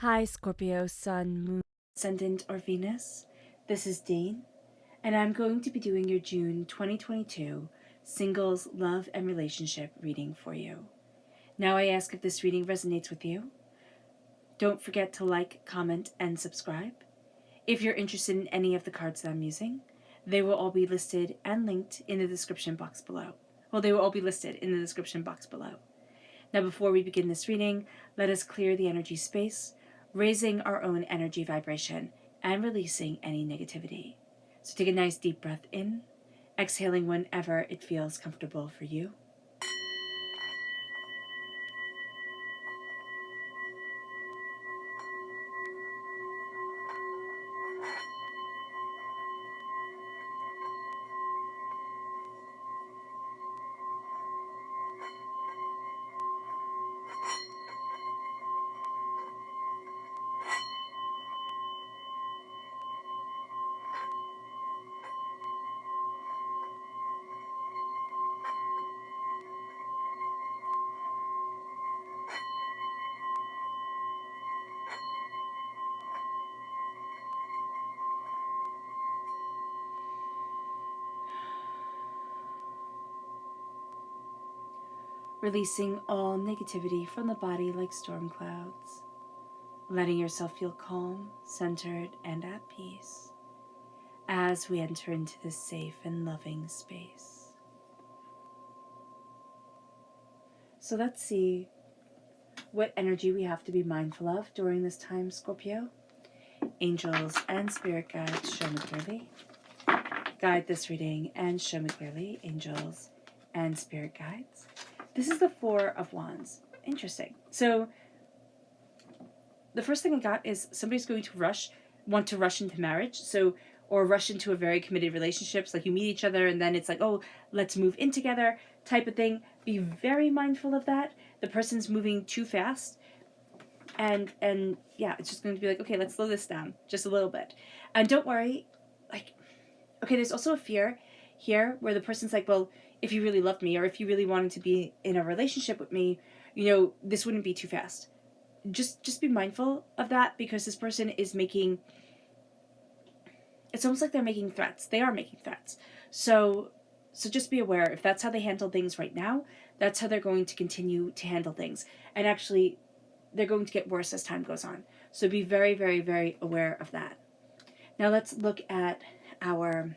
Hi, Scorpio, Sun, Moon, Ascendant, or Venus. This is Dane, and I'm going to be doing your June 2022 Singles Love and Relationship reading for you. Now I ask if this reading resonates with you. Don't forget to like, comment, and subscribe. If you're interested in any of the cards that I'm using, they will all be listed and linked in the description box below. Well, they will all be listed in the description box below. Now, before we begin this reading, let us clear the energy space, raising our own energy vibration and releasing any negativity. So take a nice deep breath in, exhaling whenever it feels comfortable for you. Releasing all negativity from the body like storm clouds, letting yourself feel calm, centered, and at peace as we enter into this safe and loving space. So let's see what energy we have to be mindful of during this time, Scorpio. Angels and spirit guides, show me clearly. Guide this reading and show me clearly, angels and spirit guides. This is the Four of Wands. Interesting. So the first thing I got is somebody's going to want to rush into marriage. Or rush into a very committed relationship. So like you meet each other and then it's like, oh, let's move in together type of thing. Be very mindful of that. The person's moving too fast. And yeah, it's just going to be like, okay, let's slow this down just a little bit. And don't worry, like, okay, there's also a fear here where the person's like, well, if you really loved me or if you really wanted to be in a relationship with me, this wouldn't be too fast. Just be mindful of that, because this person is making, it's almost like they're making threats. They are making threats. So just be aware, if that's how they handle things right now, that's how they're going to continue to handle things. And actually, they're going to get worse as time goes on. So be very, very, very aware of that. Now let's look at our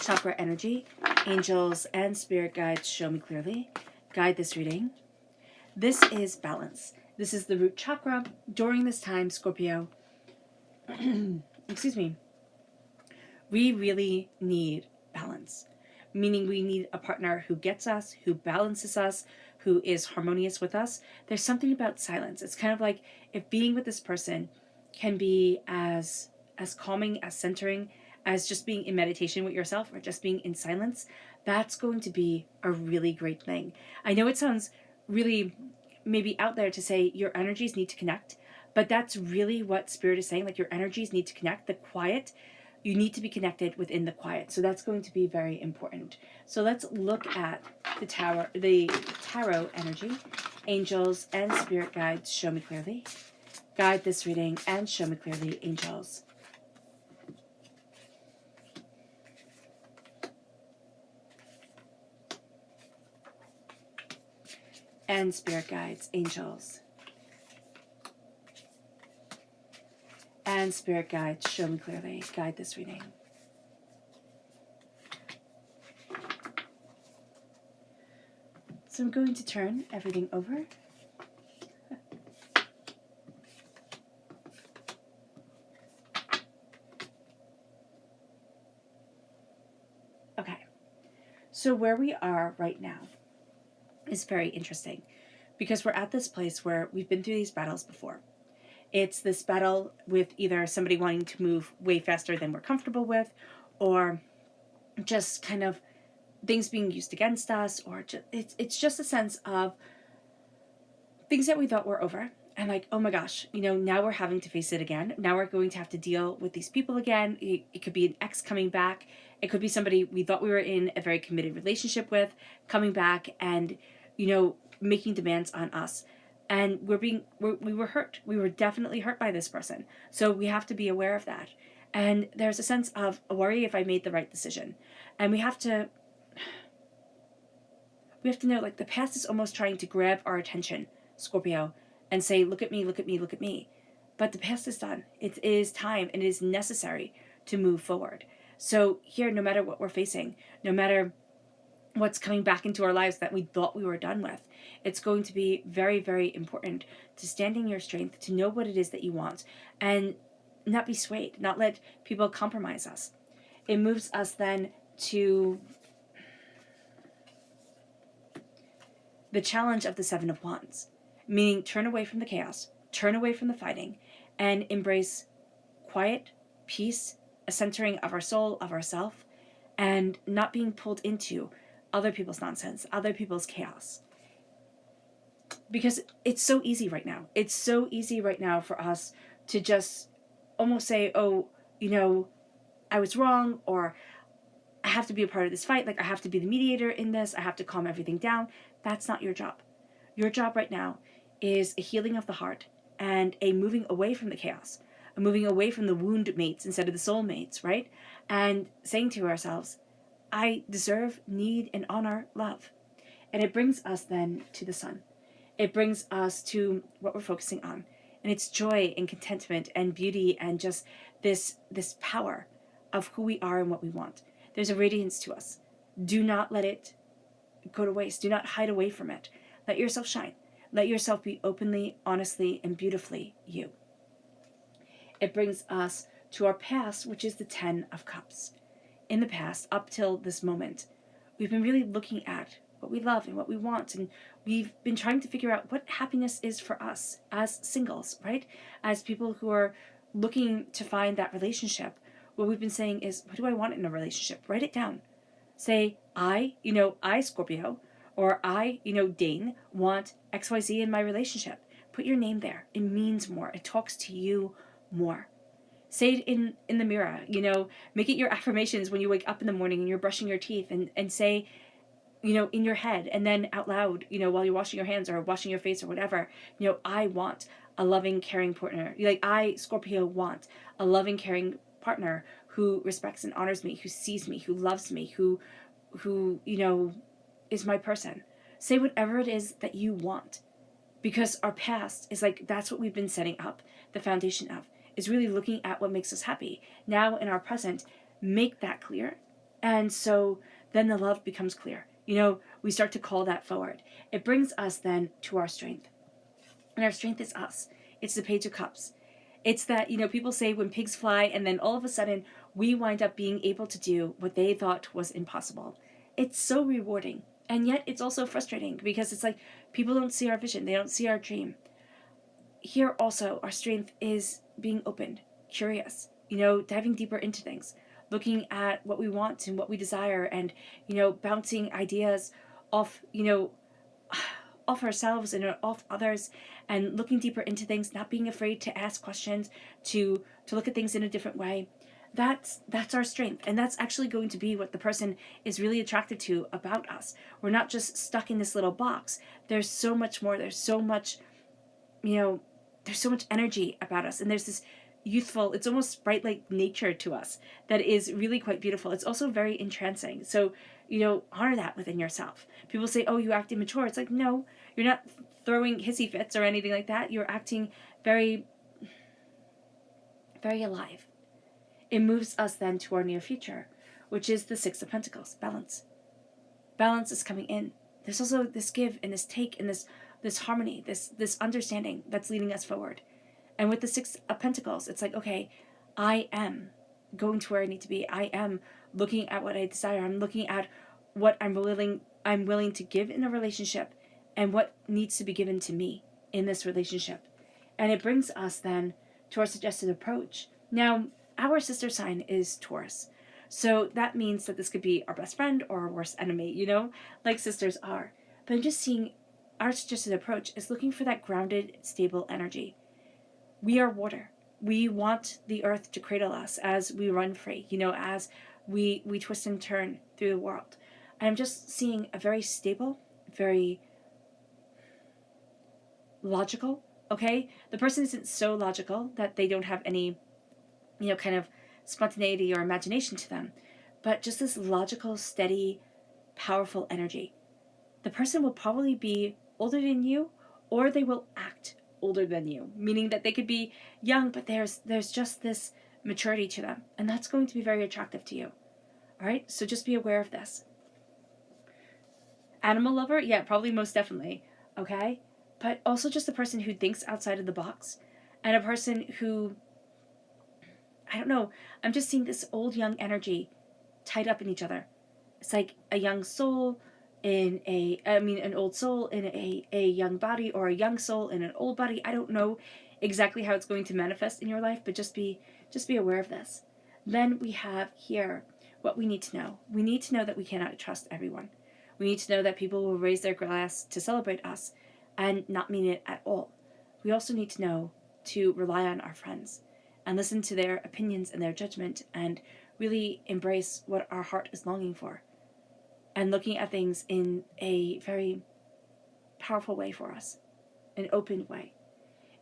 chakra energy. Angels and spirit guides, show me clearly. Guide this reading. This is balance. This is the root chakra. During this time, Scorpio, excuse me, we really need balance. Meaning we need a partner who gets us, who balances us, who is harmonious with us. There's something about silence. It's kind of like if being with this person can be as calming, as centering, as just being in meditation with yourself or just being in silence, that's going to be a really great thing. I know it sounds really maybe out there to say your energies need to connect, but that's really what Spirit is saying. Like, your energies need to connect. The quiet, you need to be connected within the quiet. So that's going to be very important. So let's look at the tarot energy. Angels and spirit guides, show me clearly. Guide this reading and show me clearly, angels. And spirit guides, angels. And spirit guides, show me clearly. Guide this reading. So I'm going to turn everything over. Okay. So where we are right now is very interesting, because we're at this place where we've been through these battles before. It's this battle with either somebody wanting to move way faster than we're comfortable with, or just kind of things being used against us, or it's just a sense of things that we thought were over. And like, oh my gosh, now we're having to face it again. Now we're going to have to deal with these people again. It could be an ex coming back. It could be somebody we thought we were in a very committed relationship with coming back and, making demands on us. And we were hurt. We were definitely hurt by this person. So we have to be aware of that. And there's a sense of worry if I made the right decision. And we have to know, like, the past is almost trying to grab our attention, Scorpio, and say, look at me, look at me, look at me. But the past is done. It is time, and it is necessary to move forward. So here, no matter what we're facing, no matter what's coming back into our lives that we thought we were done with, it's going to be very, very important to stand in your strength, to know what it is that you want, and not be swayed, not let people compromise us. It moves us then to the challenge of the Seven of Wands, meaning turn away from the chaos, turn away from the fighting, and embrace quiet, peace, a centering of our soul, of ourself, and not being pulled into other people's nonsense, other people's chaos. Because it's so easy right now. It's so easy right now for us to just almost say, oh, I was wrong, or I have to be a part of this fight. Like, I have to be the mediator in this. I have to calm everything down. That's not your job. Your job right now is a healing of the heart and a moving away from the chaos, a moving away from the wound mates instead of the soul mates, right? And saying to ourselves, I deserve, need, and honor love. And it brings us then to the sun. It brings us to what we're focusing on. And it's joy and contentment and beauty and just this power of who we are and what we want. There's a radiance to us. Do not let it go to waste. Do not hide away from it. Let yourself shine. Let yourself be openly, honestly, and beautifully you. It brings us to our past, which is the 10 of Cups. In the past, up till this moment, we've been really looking at what we love and what we want, and we've been trying to figure out what happiness is for us as singles, right? As people who are looking to find that relationship. What we've been saying is, what do I want in a relationship? Write it down. Say, I, Scorpio, or I, Dane, want XYZ in my relationship. Put your name there. It means more. It talks to you more. Say it in the mirror, make it your affirmations when you wake up in the morning and you're brushing your teeth, and say, in your head, and then out loud, while you're washing your hands or washing your face or whatever, I want a loving, caring partner. I, Scorpio, want a loving, caring partner who respects and honors me, who sees me, who loves me, who is my person. Say whatever it is that you want, because our past is that's what we've been setting up the foundation of, is really looking at what makes us happy. Now in our present, make that clear, and so then the love becomes clear. We start to call that forward. It brings us then to our strength, and our strength is us. It's the Page of Cups. It's that, people say when pigs fly, and then all of a sudden we wind up being able to do what they thought was impossible. It's so rewarding, and yet it's also frustrating, because it's people don't see our vision. They don't see our dream. Here also, our strength is being open, curious, diving deeper into things, looking at what we want and what we desire, and, bouncing ideas off, off ourselves and off others, and looking deeper into things, not being afraid to ask questions, to look at things in a different way. That's our strength, and that's actually going to be what the person is really attracted to about us. We're not just stuck in this little box. There's so much more. There's so much, there's so much energy about us, and there's this youthful, it's almost sprite-like nature to us that is really quite beautiful. It's also very entrancing. So, honor that within yourself. People say, oh, you act immature. It's no, you're not throwing hissy fits or anything like that. You're acting very, very alive. It moves us then to our near future, which is the Six of Pentacles, balance. Balance is coming in. There's also this give and this take and this harmony, this understanding that's leading us forward. And with the Six of Pentacles, it's okay, I am going to where I need to be. I am looking at what I desire. I'm looking at what I'm willing to give in a relationship, and what needs to be given to me in this relationship. And it brings us then to our suggested approach. Now, our sister sign is Taurus. So that means that this could be our best friend or our worst enemy, like sisters are. But I'm just seeing our suggested approach is looking for that grounded, stable energy. We are water. We want the earth to cradle us as we run free, as we twist and turn through the world. And I'm just seeing a very stable, very logical, okay? The person isn't so logical that they don't have any, kind of spontaneity or imagination to them, but just this logical, steady, powerful energy. The person will probably be older than you, or they will act older than you, meaning that they could be young, but there's just this maturity to them, and that's going to be very attractive to you. All right, so just be aware of this. Animal lover, yeah, probably most definitely, okay? But also just a person who thinks outside of the box, and a person who, I don't know, I'm just seeing this old young energy tied up in each other. It's like a young soul in an old soul in a young body, or a young soul in an old body. I don't know exactly how it's going to manifest in your life, but just be aware of this. Then we have here what we need to know. We need to know that we cannot trust everyone. We need to know that people will raise their glass to celebrate us and not mean it at all. We also need to know to rely on our friends and listen to their opinions and their judgment, and really embrace what our heart is longing for, and looking at things in a very powerful way for us, an open way.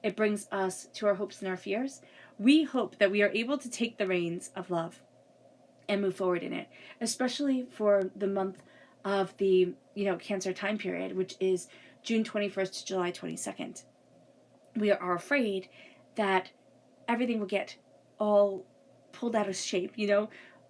It brings us to our hopes and our fears. We hope that we are able to take the reins of love and move forward in it, especially for the month of the Cancer time period, which is June 21st to July 22nd. We are afraid that everything will get all pulled out of shape,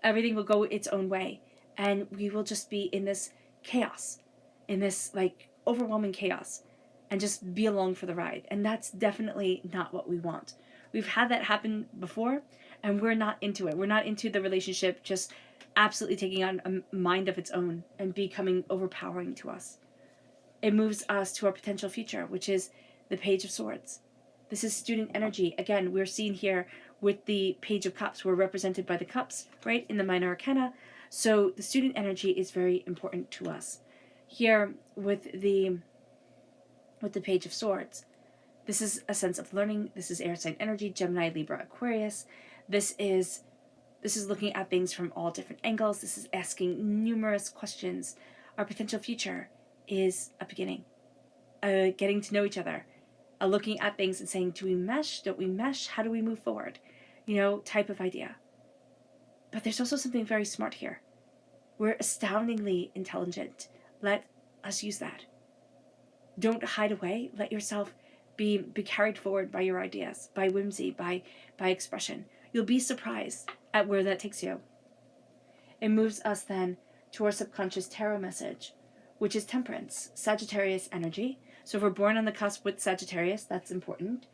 everything will go its own way, and we will just be in this chaos, in this like overwhelming chaos, and just be along for the ride. And that's definitely not what we want. We've had that happen before, and we're not into it. We're not into the relationship just absolutely taking on a mind of its own and becoming overpowering to us. It moves us to our potential future, which is the Page of Swords. This is student energy. Again, we're seen here with the Page of Cups. We're represented by the cups, right, in the minor arcana. So the student energy is very important to us. Here with the Page of Swords, this is a sense of learning. This is air sign energy, Gemini, Libra, Aquarius. This is looking at things from all different angles. This is asking numerous questions. Our potential future is a beginning, getting to know each other, looking at things and saying, do we mesh? Don't we mesh? How do we move forward? Type of idea. But there's also something very smart here. We're astoundingly intelligent. Let us use that. Don't hide away. Let yourself be carried forward by your ideas, by whimsy, by expression. You'll be surprised at where that takes you. It moves us then to our subconscious tarot message, which is Temperance, Sagittarius energy. So if we're born on the cusp with Sagittarius, that's important.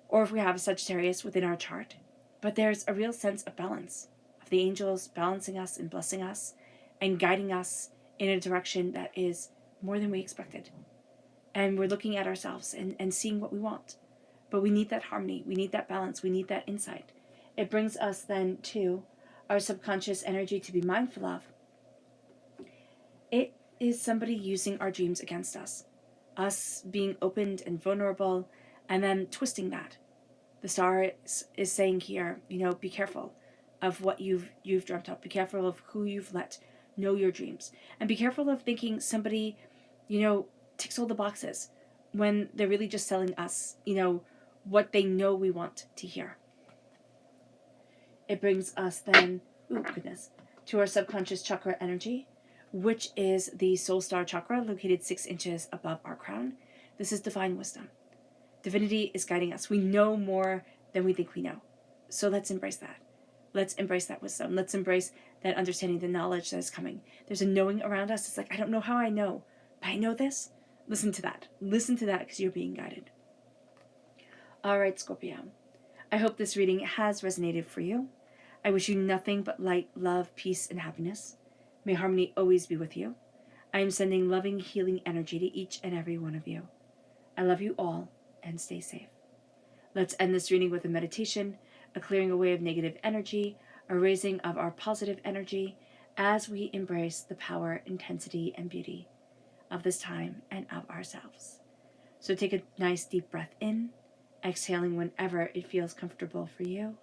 Or if we have a Sagittarius within our chart. But there's a real sense of balance, of the angels balancing us and blessing us and guiding us in a direction that is more than we expected. And we're looking at ourselves and seeing what we want. But we need that harmony. We need that balance. We need that insight. It brings us then to our subconscious energy to be mindful of. It is somebody using our dreams against us. Us being opened and vulnerable, and then twisting that. The star is saying here, be careful of what you've dreamt up. Be careful of who you've let know your dreams. And be careful of thinking somebody, ticks all the boxes when they're really just selling us, what they know we want to hear. It brings us then, to our subconscious chakra energy, which is the soul star chakra located 6 inches above our crown. This is divine wisdom. Divinity is guiding us. We know more than we think we know. So let's embrace that. Let's embrace that wisdom. Let's embrace that understanding, the knowledge that is coming. There's a knowing around us. It's like, I don't know how I know, but I know this. Listen to that. Listen to that because you're being guided. All right, Scorpio. I hope this reading has resonated for you. I wish you nothing but light, love, peace, and happiness. May harmony always be with you. I am sending loving, healing energy to each and every one of you. I love you all, and stay safe. Let's end this reading with a meditation, a clearing away of negative energy, a raising of our positive energy as we embrace the power, intensity, and beauty of this time and of ourselves. So take a nice deep breath in, exhaling whenever it feels comfortable for you.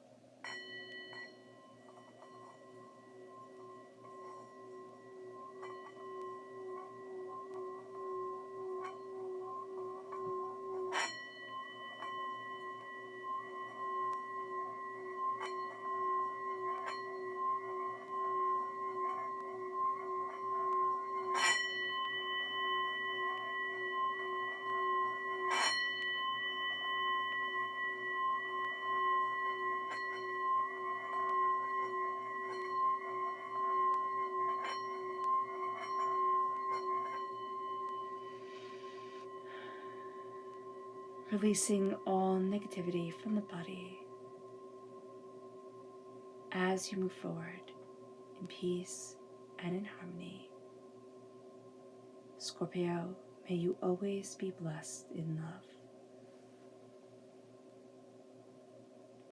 releasing all negativity from the body as you move forward in peace and in harmony. Scorpio, may you always be blessed in love.